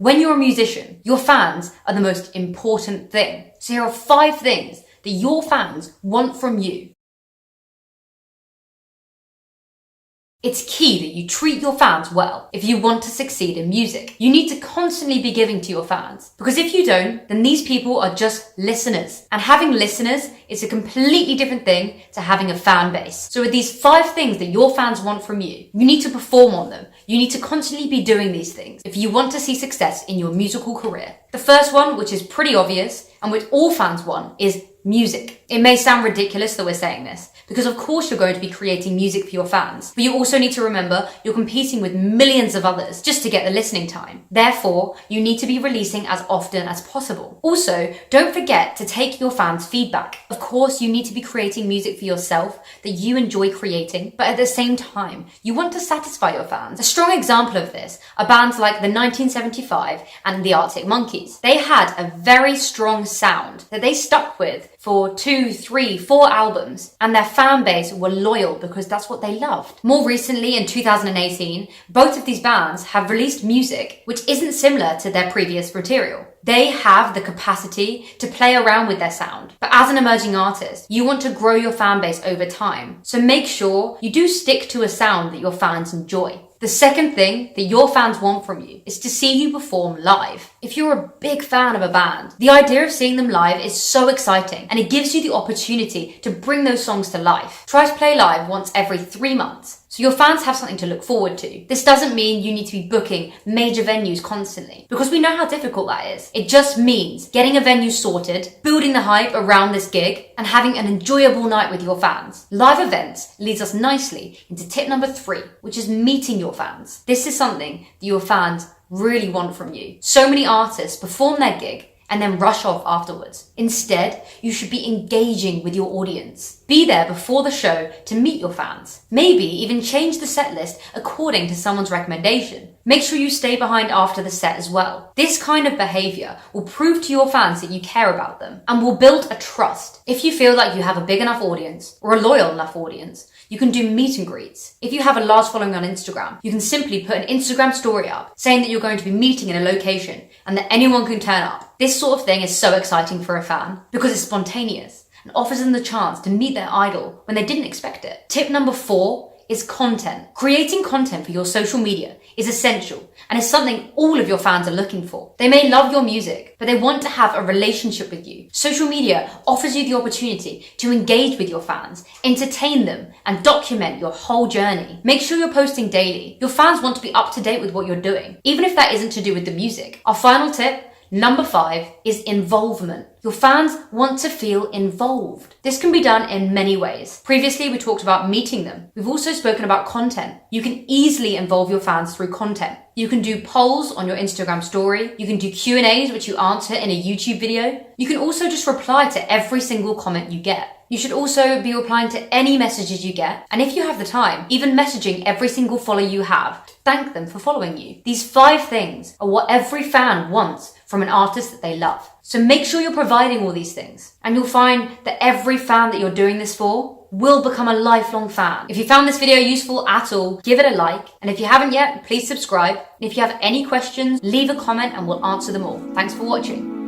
When you're a musician, your fans are the most important thing. So here are 5 things that your fans want from you. It's key that you treat your fans well if you want to succeed in music. You need to constantly be giving to your fans, because if you don't, then these people are just listeners. And having listeners is a completely different thing to having a fan base. So with these 5 things that your fans want from you, you need to perform on them. You need to constantly be doing these things if you want to see success in your musical career. The first one, which is pretty obvious and which all fans want, is music. It may sound ridiculous that we're saying this, because of course you're going to be creating music for your fans, but you also need to remember you're competing with millions of others just to get the listening time. Therefore, you need to be releasing as often as possible. Also, don't forget to take your fans' feedback. Of course, you need to be creating music for yourself that you enjoy creating, but at the same time, you want to satisfy your fans. A strong example of this are bands like the 1975 and the Arctic Monkeys. They had a very strong sound that they stuck with for 2, 3, 4 albums, and their fan base were loyal because that's what they loved. More recently, in 2018, both of these bands have released music which isn't similar to their previous material. They have the capacity to play around with their sound. But as an emerging artist, you want to grow your fan base over time. So make sure you do stick to a sound that your fans enjoy. The second thing that your fans want from you is to see you perform live. If you're a big fan of a band, the idea of seeing them live is so exciting, and it gives you the opportunity to bring those songs to life. Try to play live once every 3 months, so your fans have something to look forward to. This doesn't mean you need to be booking major venues constantly, because we know how difficult that is. It just means getting a venue sorted, building the hype around this gig, and having an enjoyable night with your fans. Live events leads us nicely into tip number 3, which is meeting your fans. This is something that your fans really want from you. So many artists perform their gig and then rush off afterwards. Instead, you should be engaging with your audience. Be there before the show to meet your fans. Maybe even change the set list according to someone's recommendation. Make sure you stay behind after the set as well. This kind of behavior will prove to your fans that you care about them and will build a trust. If you feel like you have a big enough audience or a loyal enough audience, you can do meet and greets. If you have a large following on Instagram, you can simply put an Instagram story up saying that you're going to be meeting in a location and that anyone can turn up. This sort of thing is so exciting for a fan because it's spontaneous and offers them the chance to meet their idol when they didn't expect it. Tip number 4 is content. Creating content for your social media is essential and is something all of your fans are looking for. They may love your music, but they want to have a relationship with you. Social media offers you the opportunity to engage with your fans, entertain them, and document your whole journey. Make sure you're posting daily. Your fans want to be up to date with what you're doing, even if that isn't to do with the music. Our final tip, number 5, is involvement. Your fans want to feel involved. This can be done in many ways. Previously, we talked about meeting them. We've also spoken about content. You can easily involve your fans through content. You can do polls on your Instagram story. You can do Q&As, which you answer in a YouTube video. You can also just reply to every single comment you get. You should also be replying to any messages you get. And if you have the time, even messaging every single follower you have to thank them for following you. These 5 things are what every fan wants from an artist that they love. So make sure you're providing all these things. And you'll find that every fan that you're doing this for will become a lifelong fan. If you found this video useful at all, give it a like. And if you haven't yet, please subscribe. And if you have any questions, leave a comment and we'll answer them all. Thanks for watching.